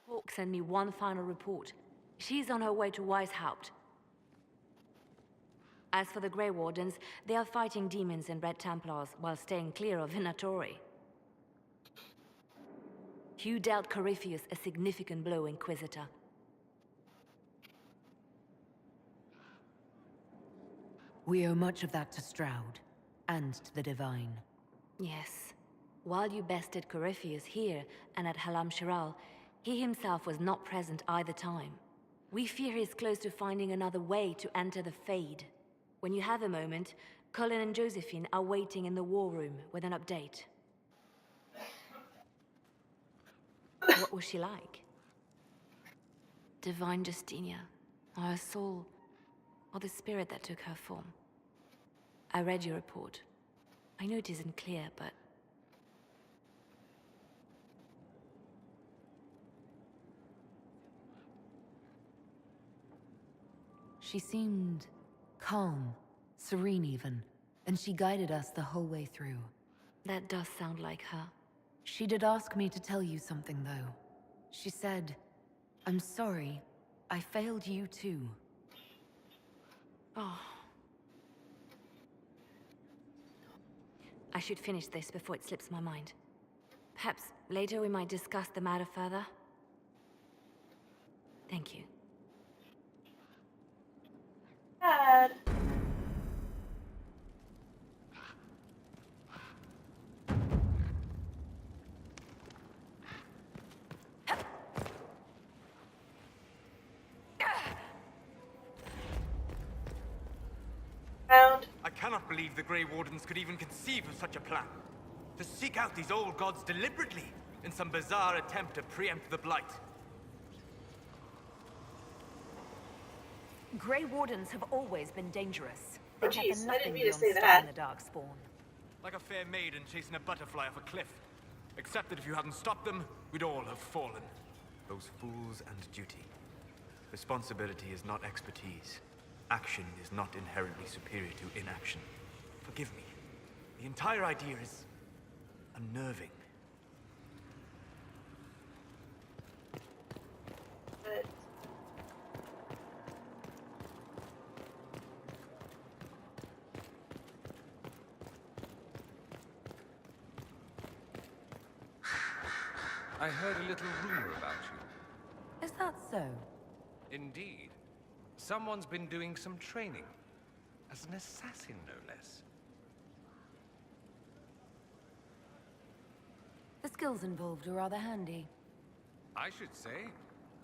Volk sent me one final report. She's on her way to Weishaupt. As for the Grey Wardens, they are fighting demons and Red Templars while staying clear of Venatori. Hugh dealt Corypheus a significant blow, Inquisitor. We owe much of that to Stroud, and to the Divine. Yes. While you bested Corypheus here and at Halam Shiral, he himself was not present either time. We fear he is close to finding another way to enter the Fade. When you have a moment, Cullen and Josephine are waiting in the war room with an update. What was she like? Divine Justinia, or her soul, or the spirit that took her form. I read your report. I know it isn't clear, but... She seemed calm, serene even, and she guided us the whole way through. That does sound like her. She did ask me to tell you something, though. She said, "I'm sorry, I failed you too." Oh. I should finish this before it slips my mind. Perhaps later we might discuss the matter further. Thank you. Dad. I cannot believe the Grey Wardens could even conceive of such a plan. To seek out these old gods deliberately, in some bizarre attempt to preempt the Blight. Grey Wardens have always been dangerous. Oh, They've jeez, had I didn't nothing mean to beyond say stopping that. the Darkspawn. Like a fair maiden chasing a butterfly off a cliff. Except that if you hadn't stopped them, we'd all have fallen. Those fools and duty. Responsibility is not expertise. Action is not inherently superior to inaction. Forgive me. The entire idea is unnerving. But I heard a little rumor about you. Is that so? Indeed. Someone's been doing some training. As an assassin, no less. The skills involved are rather handy. I should say,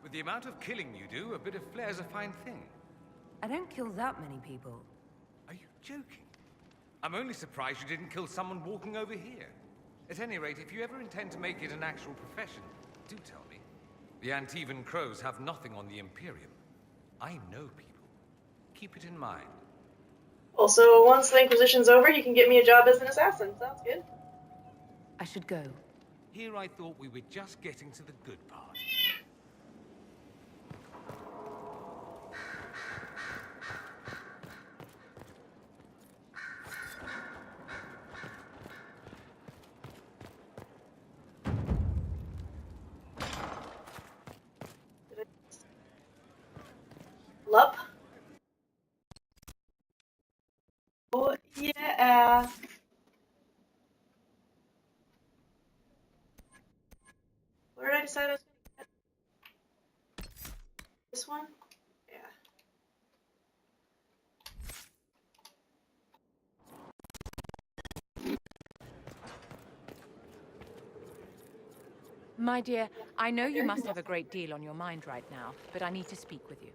with the amount of killing you do, a bit of flair's a fine thing. I don't kill that many people. Are you joking? I'm only surprised you didn't kill someone walking over here. At any rate, if you ever intend to make it an actual profession, do tell me. The Antivan Crows have nothing on the Imperium. I know people. Keep it in mind. also, once the Inquisition's over, he can get me a job as an assassin. Sounds good. I should go. Here I thought we were just getting to the good part. Lup. Oh, yeah. Where did I decide I was going to get? This one? Yeah. My dear, I know you must have a great deal on your mind right now, but I need to speak with you.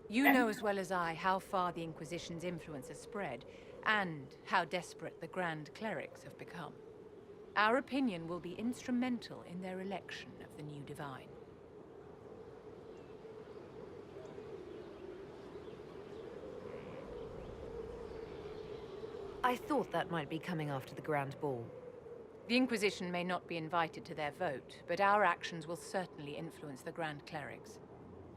You know as well as I how far the Inquisition's influence has spread, and how desperate the Grand Clerics have become. Our opinion will be instrumental in their election of the new Divine. I thought that might be coming after the Grand Ball. The Inquisition may not be invited to their vote, but our actions will certainly influence the Grand Clerics.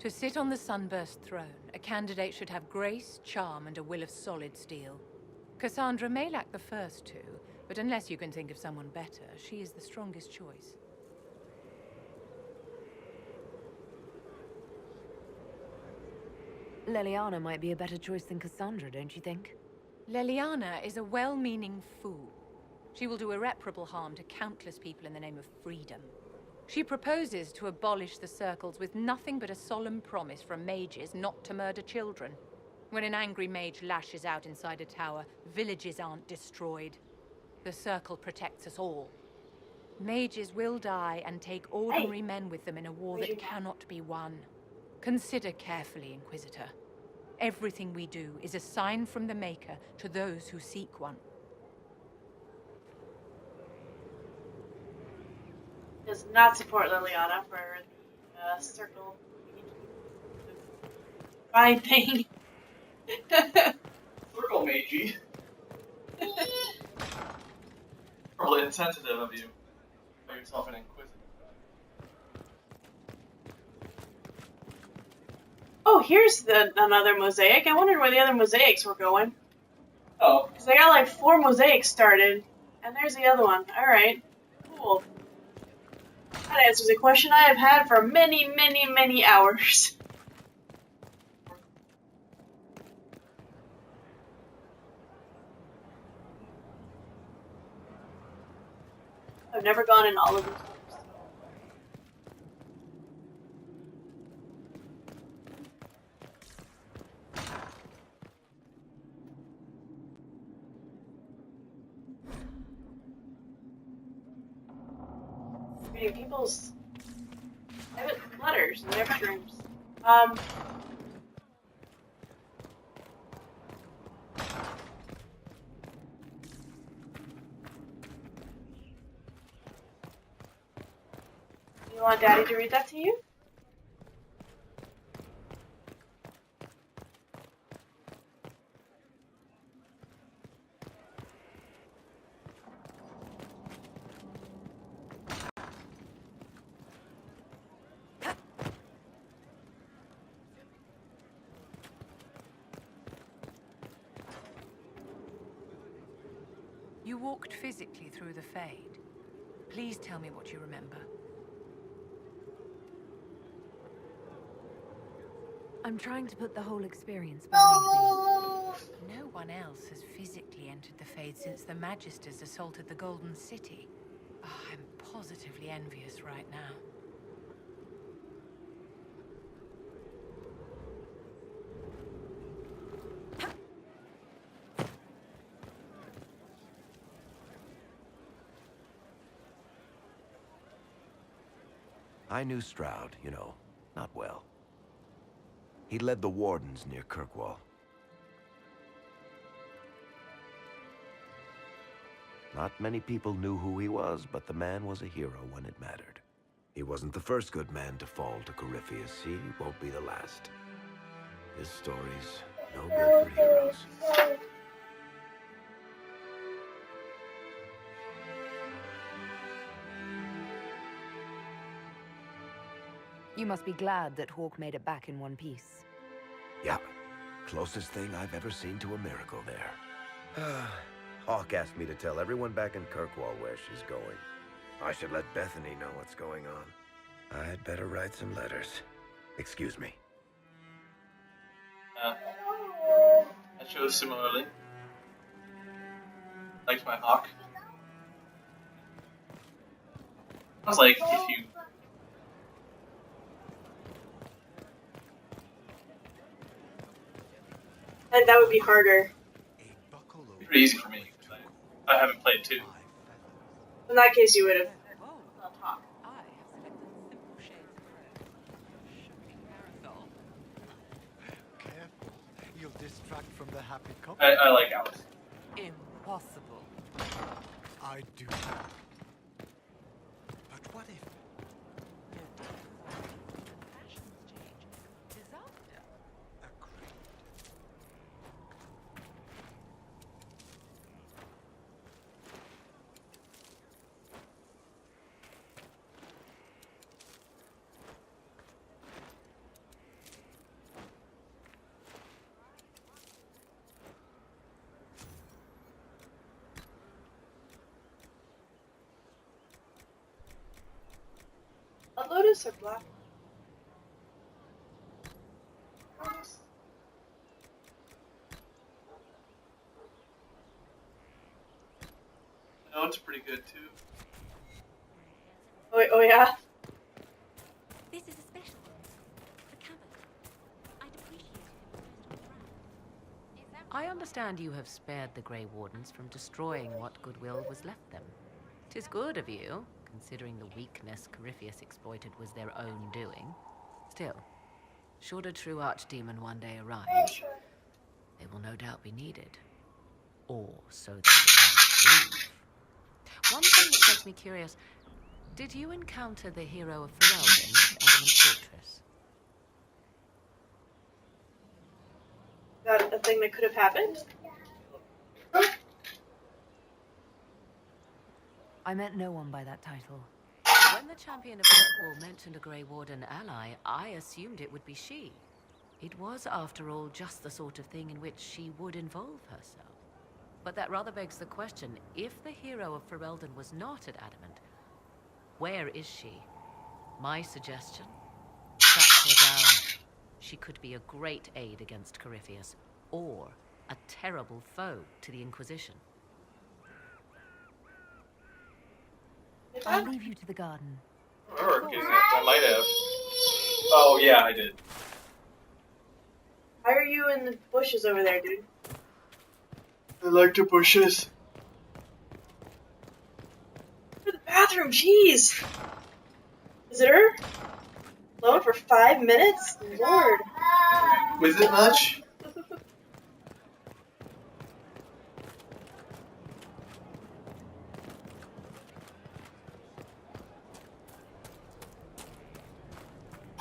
To sit on the Sunburst throne, a candidate should have grace, charm, and a will of solid steel. Cassandra may lack the first two, but unless you can think of someone better, she is the strongest choice. Leliana might be a better choice than Cassandra, don't you think? Leliana is a well-meaning fool. She will do irreparable harm to countless people in the name of freedom. She proposes to abolish the circles with nothing but a solemn promise from mages not to murder children. When an angry mage lashes out inside a tower, villages aren't destroyed. The circle protects us all. Mages will die and take ordinary men with them in a war that cannot be won. Consider carefully, Inquisitor. Everything we do is a sign from the Maker to those who seek one. Does not support Liliana for the circle. Fine thing. Circle magey. Probably insensitive of you. Call yourself an inquisitor. Oh, here's another mosaic. I wondered where the other mosaics were going. Oh. Because I got like 4 mosaics started. And there's the other one. Alright. Cool. That answers a question I have had for many, many, many hours. I've never gone in all of them. Reading people's letters in their bedrooms. You want Daddy to read that to you? You walked physically through the Fade. Please tell me what you remember. I'm trying to put the whole experience behind me. No one else has physically entered the Fade since the Magisters assaulted the Golden City. Oh, I'm positively envious right now. I knew Stroud, you know, not well. He led the Wardens near Kirkwall. Not many people knew who he was, but the man was a hero when it mattered. He wasn't the first good man to fall to Corypheus. He won't be the last. His story's no good for heroes. You must be glad that Hawk made it back in one piece. Yeah, closest thing I've ever seen to a miracle there. Hawk asked me to tell everyone back in Kirkwall where she's going. I should let Bethany know what's going on. I'd better write some letters. Excuse me. I chose similarly. Liked my Hawk. I was like, if you... And that would be harder. Pretty easy for me. I haven't played 2. In that case, you would have not talked. I have selected simple shades of red. Shocking parasol. Careful, you'll distract from the happy couple. I like Alice. Impossible. I do. But what if? Fashions change. Disaster. Agreed. A Lotus of Luck. Lotus? notes are pretty good too. Oh yeah. This is a special one. The cupboard. I'd appreciate it if it was most on brand. I understand you have spared the Grey Wardens from destroying what goodwill was left them. 'Tis good of you, considering the weakness Corypheus exploited was their own doing. Still, should a true archdemon one day arise, they will no doubt be needed. Or so they believe. One thing that makes me curious, did you encounter the hero of Ferelden at Adamant Fortress? That a thing that could have happened? I meant no one by that title. When the champion of Kirkwall mentioned a Grey Warden ally, I assumed it would be she. It was, after all, just the sort of thing in which she would involve herself. But that rather begs the question, if the hero of Ferelden was not at Adamant, where is she? My suggestion? Track her down. She could be a great aid against Corypheus, or a terrible foe to the Inquisition. I'll leave you to the garden. I remember getting it. I might have. Oh yeah, I did. Why are you in the bushes over there, dude? I like the bushes. To the bathroom, jeez! Is it her? Alone for 5 minutes? Lord. Was it much?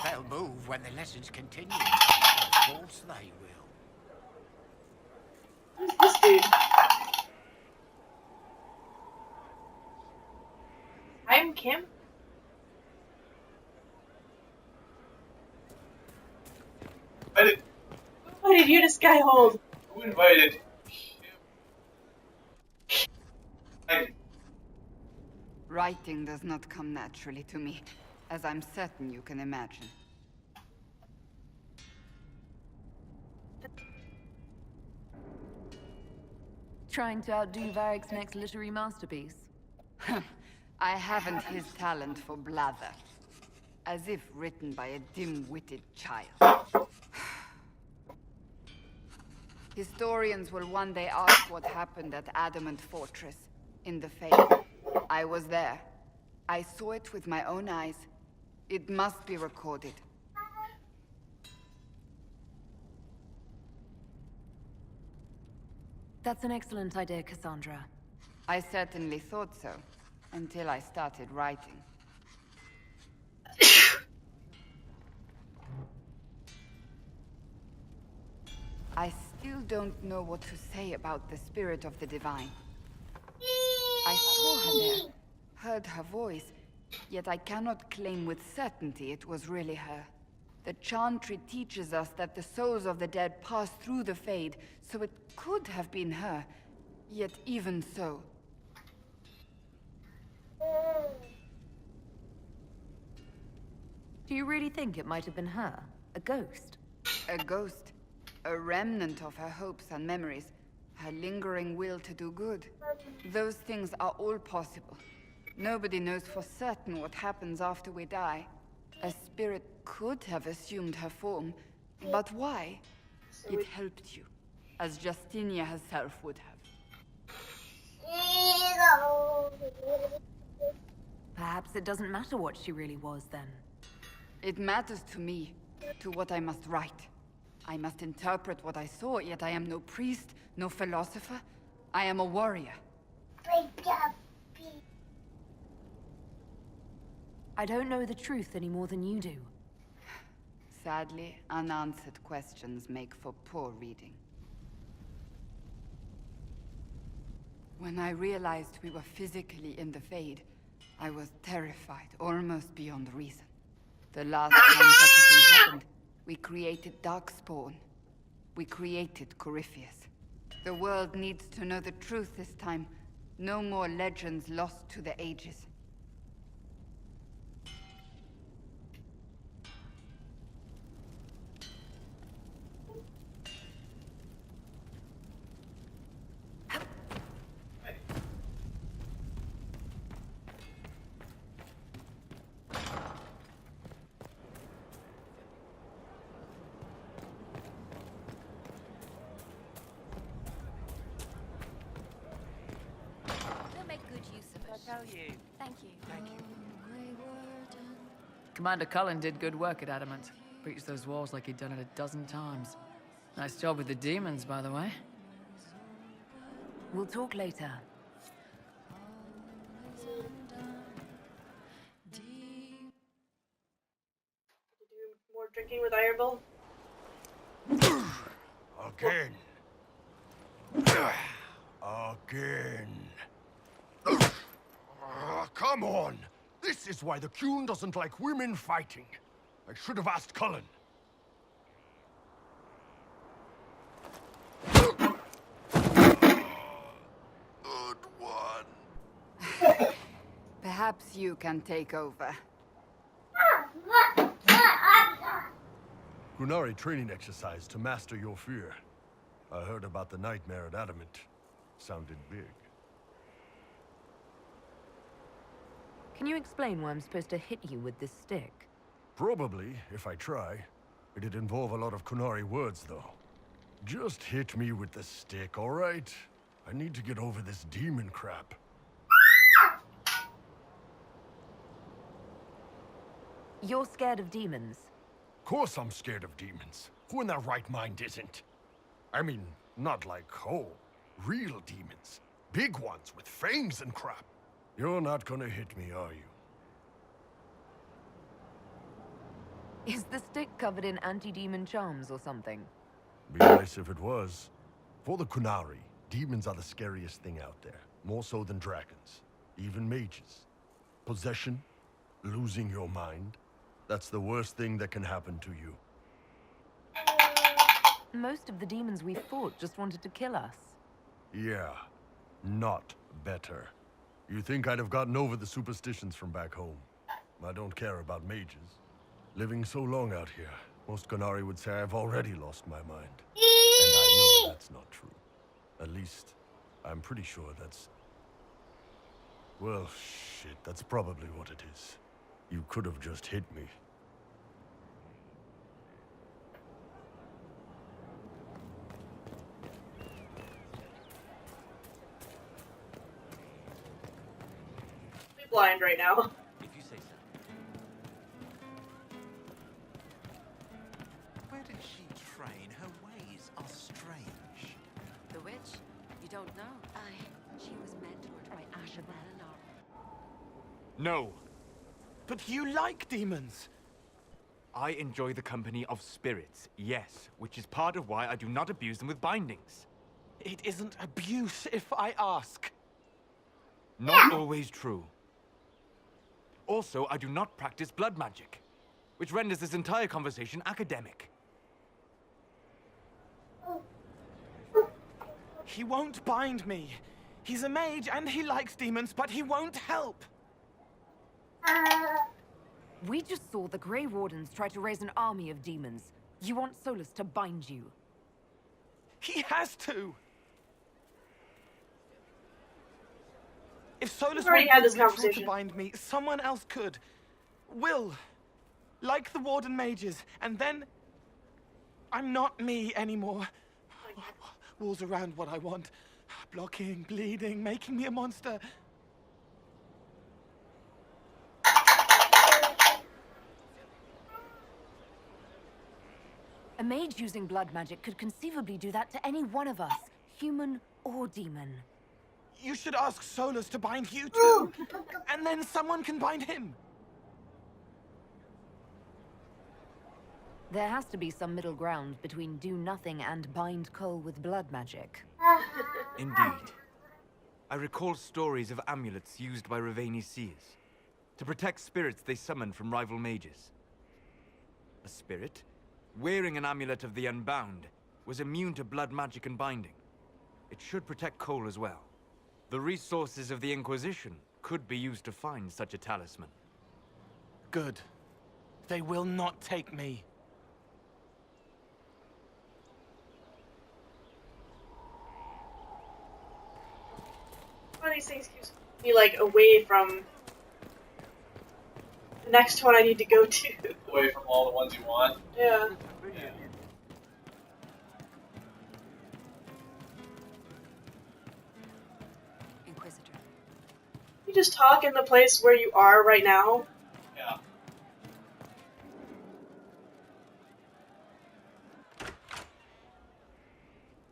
They'll move when the lessons continue. Of course they will. Who's this dude? I'm Kim. Why did you to Skyhold? Who invited? Writing does not come naturally to me, as I'm certain you can imagine. Trying to outdo Varric's next literary masterpiece? I haven't his talent for blather. As if written by a dim-witted child. Historians will one day ask what happened at Adamant Fortress, in the Fade. I was there. I saw it with my own eyes. It must be recorded. That's an excellent idea, Cassandra. I certainly thought so, until I started writing. I still don't know what to say about the spirit of the divine. I saw her there, heard her voice, yet I cannot claim with certainty it was really her. The Chantry teaches us that the souls of the dead pass through the Fade, so it could have been her, yet even so. Do you really think it might have been her? A ghost? A ghost. A remnant of her hopes and memories. Her lingering will to do good. Those things are all possible. Nobody knows for certain what happens after we die. A spirit could have assumed her form, but why? It helped you, as Justinia herself would have. Perhaps it doesn't matter what she really was, then. It matters to me, to what I must write. I must interpret what I saw, yet I am no priest, no philosopher. I am a warrior. I don't know the truth any more than you do. Sadly, unanswered questions make for poor reading. When I realized we were physically in the Fade, I was terrified, almost beyond reason. The last time such a thing happened, we created Darkspawn. We created Corypheus. The world needs to know the truth this time. No more legends lost to the ages. tell you. Thank you. Thank you. Commander Cullen did good work at Adamant. Breached those walls like he'd done it a dozen times. Nice job with the demons, by the way. We'll talk later. More drinking with Ironbolt? Again. Again. Come on! This is why the Qun doesn't like women fighting. I should have asked Cullen. Good one. Perhaps you can take over. Qunari training exercise to master your fear. I heard about the nightmare at Adamant. Sounded big. Can you explain why I'm supposed to hit you with this stick? Probably, if I try. It'd involve a lot of Qunari words, though. Just hit me with the stick, all right? I need to get over this demon crap. You're scared of demons? Of course I'm scared of demons. Who in their right mind isn't? I mean, not like, oh, real demons. Big ones with fangs and crap. You're not gonna hit me, are you? Is the stick covered in anti-demon charms or something? Be nice if it was. For the Qunari, demons are the scariest thing out there. More so than dragons. Even mages. Possession, losing your mind. That's the worst thing that can happen to you. Most of the demons we fought just wanted to kill us. Yeah, not better. You think I'd have gotten over the superstitions from back home? I don't care about mages. Living so long out here, most Qunari would say I've already lost my mind. And I know that's not true. At least, I'm pretty sure that's... Well, shit, that's probably what it is. You could have just hit me. I'm blind right now. If you say so. Where did she train? Her ways are strange. The witch? You don't know? She was mentored by Ashabel. No. But you like demons! I enjoy the company of spirits, yes, which is part of why I do not abuse them with bindings. It isn't abuse if I ask. Not always true. Also, I do not practice blood magic, which renders this entire conversation academic. He won't bind me. He's a mage and he likes demons, but he won't help. We just saw the Grey Wardens try to raise an army of demons. You want Solus to bind you? He has to. If Solus already wanted had this the ritual conversation. to bind me, someone else could. Will. Like the Warden mages. And then... I'm not me anymore. Walls around what I want. Blocking, bleeding, making me a monster. A mage using blood magic could conceivably do that to any one of us, human or demon. You should ask Solus to bind you too. And then someone can bind him. There has to be some middle ground between do nothing and bind Cole with blood magic. Indeed. I recall stories of amulets used by Raveni seers to protect spirits they summoned from rival mages. A spirit, wearing an amulet of the Unbound, was immune to blood magic and binding. It should protect Cole as well. The resources of the Inquisition could be used to find such a talisman. Good. They will not take me. One of these things keeps me like away from the next one I need to go to. Away from all the ones you want. Yeah. Inquisitor. You just talk in the place where you are right now. Yeah.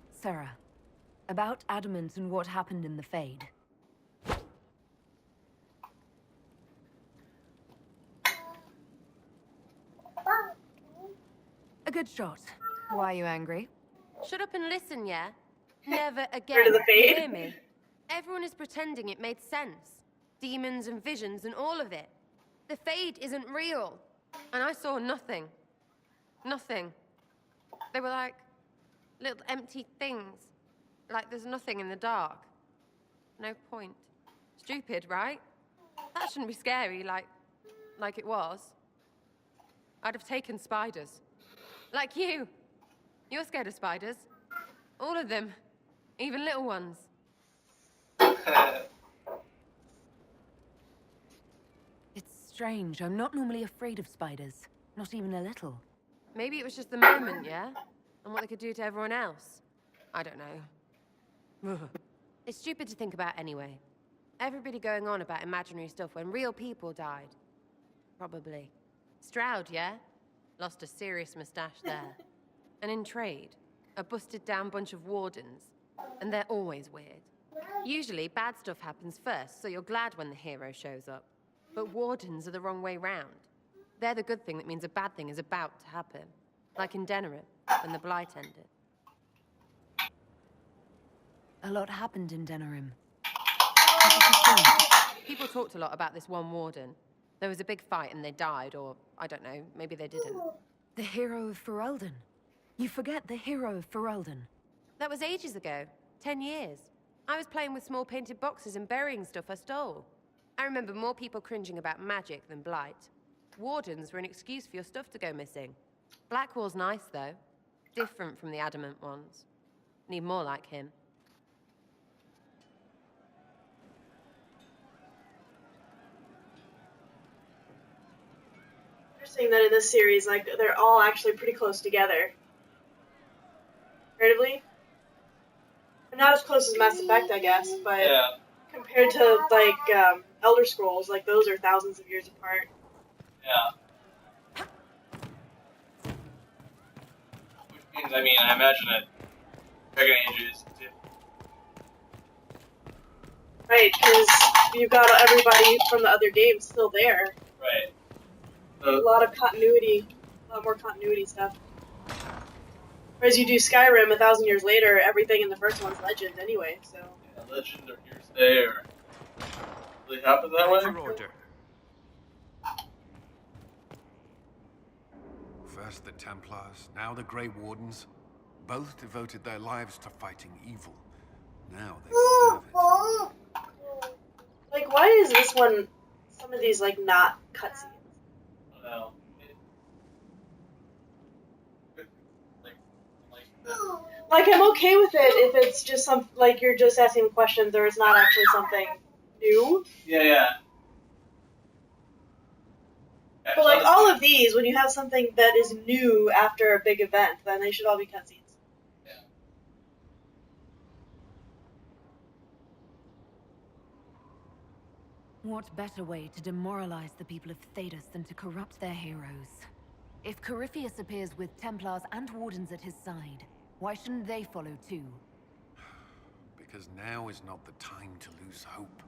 Sarah, about Adamant and what happened in the Fade. A good shot. Why are you angry? Shut up and listen, yeah? Never Heard again. of the You Fade? hear me? Everyone is pretending it made sense. Demons and visions and all of it. The Fade isn't real. And I saw nothing. Nothing. They were like little empty things. Like there's nothing in the dark. No point. Stupid, right? That shouldn't be scary, like it was. I'd have taken spiders. Like you. You're scared of spiders. All of them. Even little ones. It's strange. I'm not normally afraid of spiders. Not even a little. Maybe it was just the moment, yeah? And what they could do to everyone else. I don't know. It's stupid to think about anyway. Everybody going on about imaginary stuff when real people died. Probably. Stroud, yeah? Lost a serious mustache there. And in trade, a busted down bunch of wardens. And they're always weird. Usually, bad stuff happens first, so you're glad when the hero shows up. But wardens are the wrong way round. They're the good thing that means a bad thing is about to happen. Like in Denerim, when the Blight ended. A lot happened in Denerim. People talked a lot about this one warden. There was a big fight and they died, or, I don't know, maybe they didn't. The hero of Ferelden. You forget the hero of Ferelden. That was ages ago. 10 years. I was playing with small painted boxes and burying stuff I stole. I remember more people cringing about magic than Blight. Wardens were an excuse for your stuff to go missing. Blackwall's nice, though. Different from the adamant ones. Need more like him. Interesting that in this series, like, they're all actually pretty close together. Comparatively. Not as close as Mass Effect, I guess, but Yeah. compared to, like, Elder Scrolls, like, those are thousands of years apart. Yeah. Which means, I mean, I imagine that Dragon Age is too. Right, because you've got everybody from the other games still there. Right. A lot of continuity, a lot more continuity stuff. Whereas you do Skyrim 1,000 years later, everything in the first one's legend anyway, so. Yeah, legend or hearsay or really happens that way? Order. First the Templars, now the Grey Wardens. Both devoted their lives to fighting evil. Now they deserve it. Like, why is this one, some of these, like, not cutscenes? I don't know. Like, I'm okay with it if it's just some, like, you're just asking questions or it's not actually something new. Yeah. But, like, all of these, when you have something that is new after a big event, then they should all be cutscenes. What better way to demoralize the people of Thedas than to corrupt their heroes? If Corypheus appears with Templars and Wardens at his side, why shouldn't they follow too? Because now is not the time to lose hope.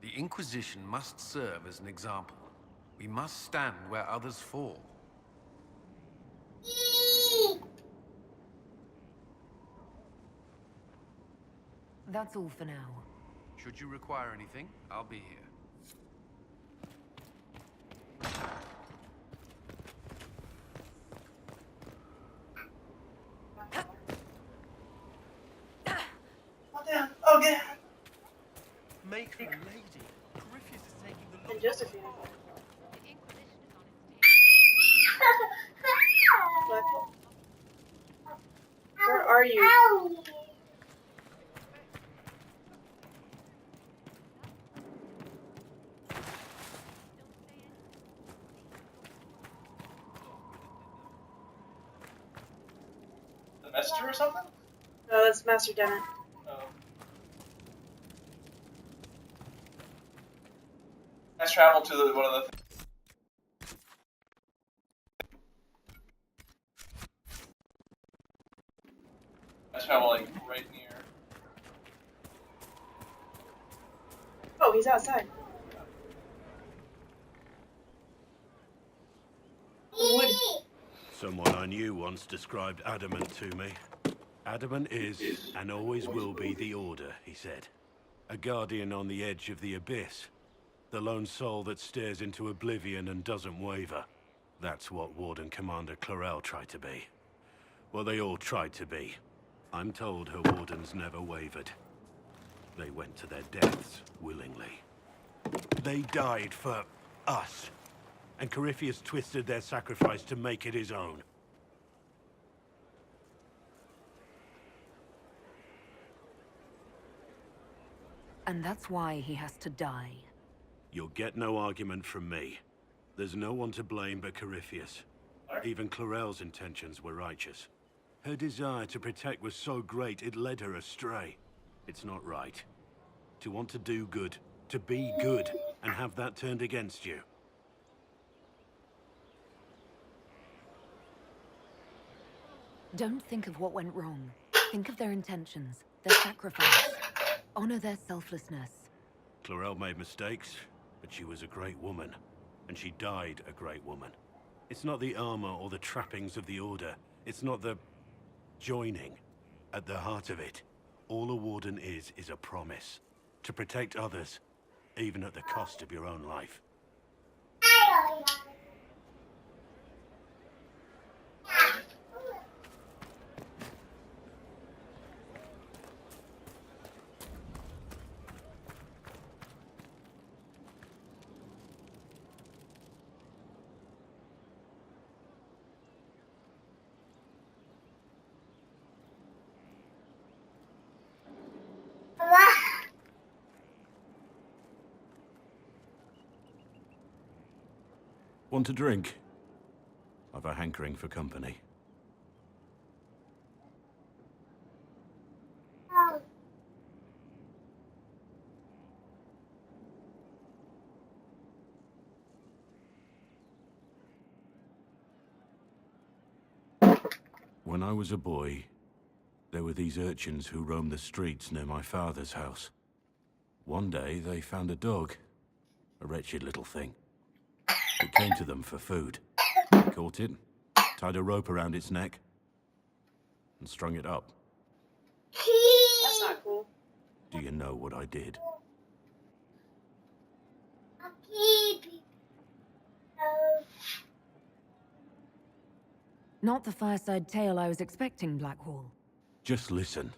The Inquisition must serve as an example. We must stand where others fall. That's all for now. Should you require anything, I'll be here. Okay. Make her a lady. Corypheus is taking the And Josephine. Where are you? The messenger or something? No, that's Master Denner. Oh. fast travel to one of the. Fast travel like right near. Oh, he's outside. Wood. Someone I knew once described adamant to me. Adamant is, and always will be, the Order, he said. A guardian on the edge of the abyss. The lone soul that stares into oblivion and doesn't waver. That's what Warden Commander Clarel tried to be. Well, they all tried to be. I'm told her wardens never wavered. They went to their deaths willingly. They died for us. And Corypheus twisted their sacrifice to make it his own. And that's why he has to die. You'll get no argument from me. There's no one to blame but Corypheus. Even Clarel's intentions were righteous. Her desire to protect was so great it led her astray. It's not right. To want to do good, to be good, and have that turned against you. Don't think of what went wrong. Think of their intentions, their sacrifice. Honor their selflessness. Clarel made mistakes, but she was a great woman. And she died a great woman. It's not the armor or the trappings of the Order. It's not the joining. At the heart of it, all a Warden is a promise. To protect others, even at the cost of your own life. Want a drink? I've a hankering for company. When I was a boy, there were these urchins who roamed the streets near my father's house. One day, they found a dog. A wretched little thing. It came to them for food. They caught it, tied a rope around its neck, and strung it up. That's not cool. Do you know what I did? Not the fireside tale I was expecting, Blackwall. Just listen.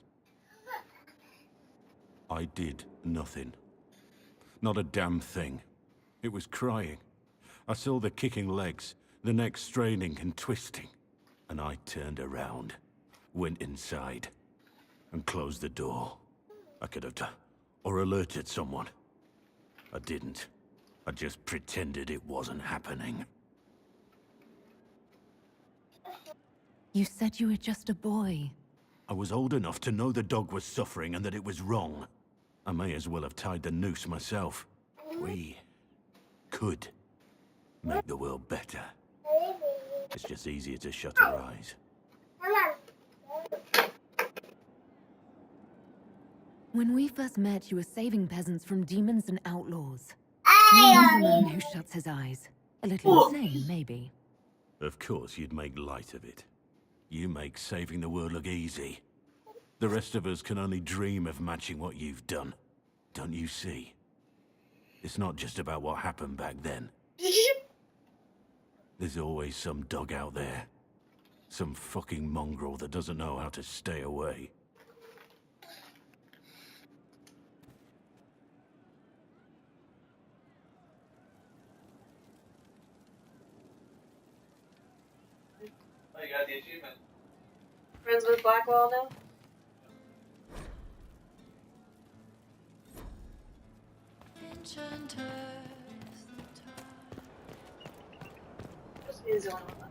I did nothing. Not a damn thing. It was crying. I saw the kicking legs, the neck straining and twisting. And I turned around, went inside, and closed the door. I could have done, or alerted someone. I didn't. I just pretended it wasn't happening. You said you were just a boy. I was old enough to know the dog was suffering and that it was wrong. I may as well have tied the noose myself. We could make the world better. It's just easier to shut our eyes. When we first met, you were saving peasants from demons and outlaws. You're the man who shuts his eyes. A little insane, maybe. Of course you'd make light of it. You make saving the world look easy. The rest of us can only dream of matching what you've done. Don't you see? It's not just about what happened back then. There's always some dog out there. Some fucking mongrel that doesn't know how to stay away. Oh, you got the achievement. Friends with Black Waldo? Just use the one with that.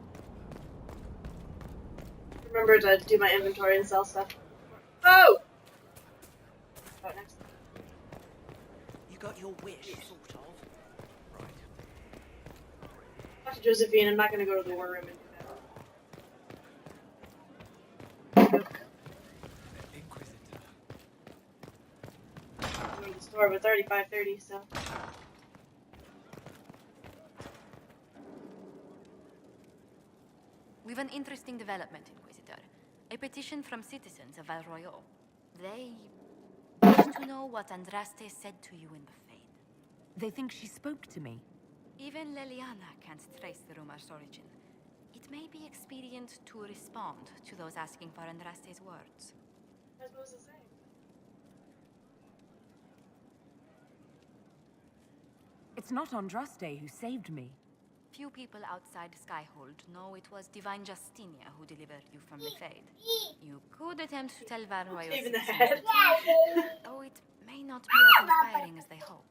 Remember to do my inventory and sell stuff. Oh! Oh, next. You got your wish, sort of. to Josephine. I'm not gonna go to the war room and do that. I'm going to the store, but it's already 5:30, so. We've an interesting development, Inquisitor. A petition from citizens of Val Royal. They wish to know what Andraste said to you in the Fade. They think she spoke to me. Even Leliana can't trace the rumor's origin. It may be expedient to respond to those asking for Andraste's words. That's what I was saying. It's not Andraste who saved me. Few people outside Skyhold know it was Divine Justinia who delivered you from the Fade. You could attempt to tell Val Royal Even the citizens head. the truth, though it may not be as inspiring as they hope.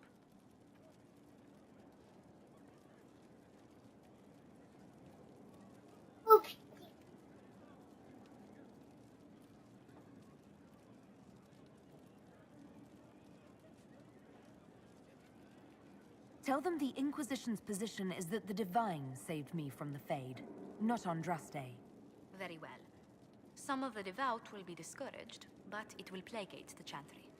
Tell them the Inquisition's position is that the Divine saved me from the Fade, not Andraste. Very well. Some of the devout will be discouraged, but it will placate the Chantry.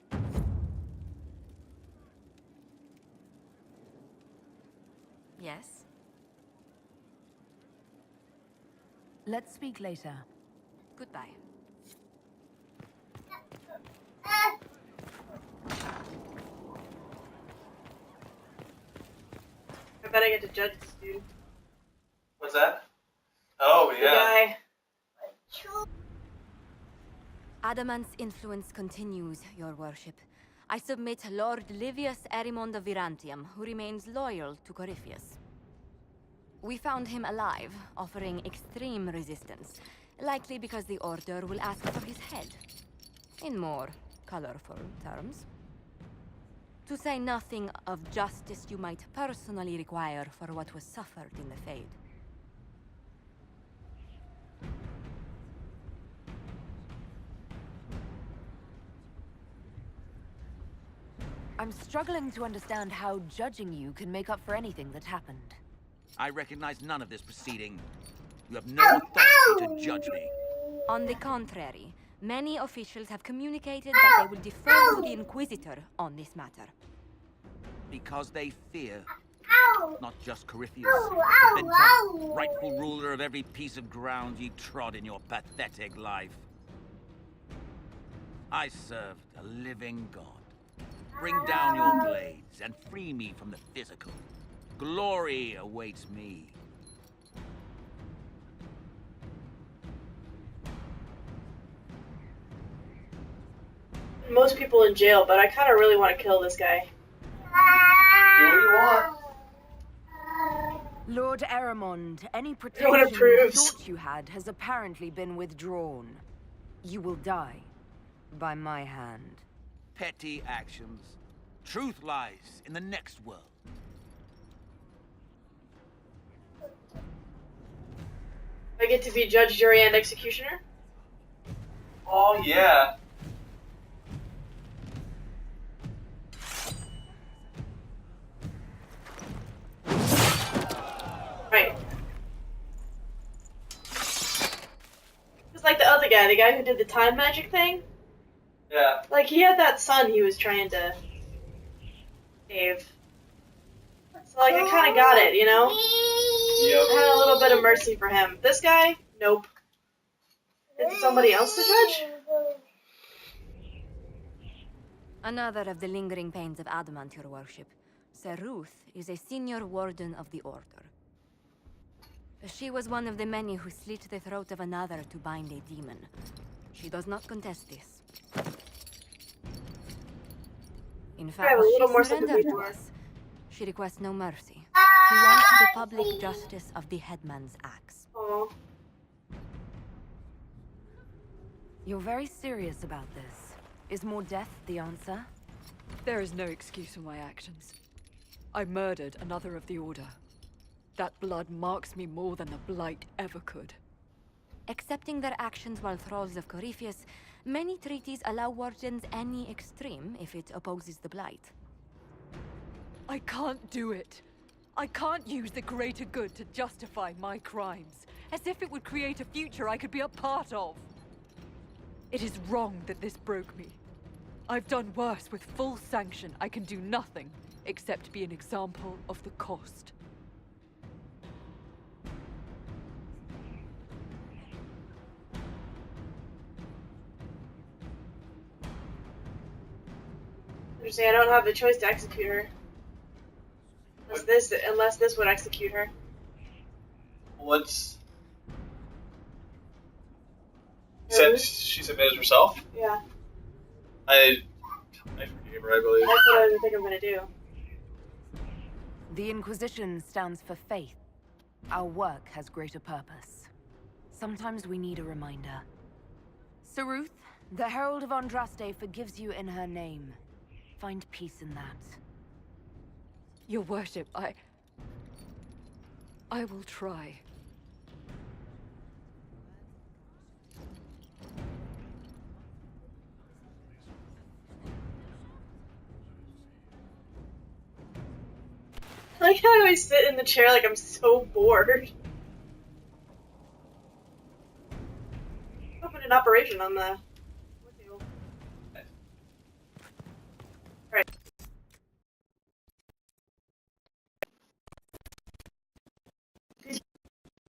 Yes? Let's speak later. Goodbye. I bet I get to judge this dude. What's that? Oh, The yeah. guy. Adamant's influence continues, your worship. I submit Lord Livius Erimond of Virantium, who remains loyal to Corypheus. We found him alive, offering extreme resistance, likely because the Order will ask for his head. In more colorful terms. To say nothing of justice you might personally require for what was suffered in the Fade. I'm struggling to understand how judging you can make up for anything that happened. I recognize none of this proceeding. You have no authority to judge me. On the contrary, many officials have communicated that they will defer to the Inquisitor on this matter. Because they fear not just Corypheus, but the Venter, rightful ruler of every piece of ground you trod in your pathetic life. I served a living god. Bring down your blades and free me from the physical. Glory awaits me. Most people in jail, but I kind of really want to kill this guy. Do what you want. Lord Erimond, any one protection you approves. thought you had has apparently been withdrawn. You will die by my hand. Petty actions. Truth lies in the next world. I get to be judge, jury, and executioner? Oh, yeah. Right. Just like the other guy, the guy who did the time magic thing. Yeah. Like, he had that son he was trying to save. So, like, I kind of got it, you know? Yep. I had a little bit of mercy for him. This guy? Nope. It's somebody else to judge? Another of the lingering pains of Adamant, your worship. Sir Ruth is a senior warden of the Order. She was one of the many who slit the throat of another to bind a demon. She does not contest this. In I fact, have a little more she sympathy surrendered to for her. us. She requests no mercy. She wants the public justice of the headman's axe. Aw. You're very serious about this. Is more death the answer? There is no excuse for my actions. I murdered another of the Order. That blood marks me more than the Blight ever could. Accepting their actions while thralls of Corypheus, many treaties allow wardens any extreme if it opposes the Blight. I can't do it. I can't use the greater good to justify my crimes, as if it would create a future I could be a part of. It is wrong that this broke me. I've done worse. With full sanction, I can do nothing except be an example of the cost. I don't have the choice to execute her. Unless this would execute her. What's... She submitted herself? Yeah. I forgave her, I believe. That's what I think I'm gonna do. The Inquisition stands for faith. Our work has greater purpose. Sometimes we need a reminder. Saruth, the Herald of Andraste forgives you in her name. Find peace in that. Your worship, I will try. I like how I always sit in the chair like I'm so bored. Open an operation on the... Alright.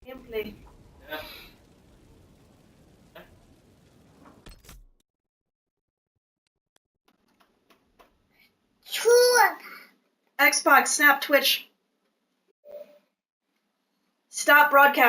Gameplay. Yeah. Xbox, Snap, Twitch. Stop broadcasting.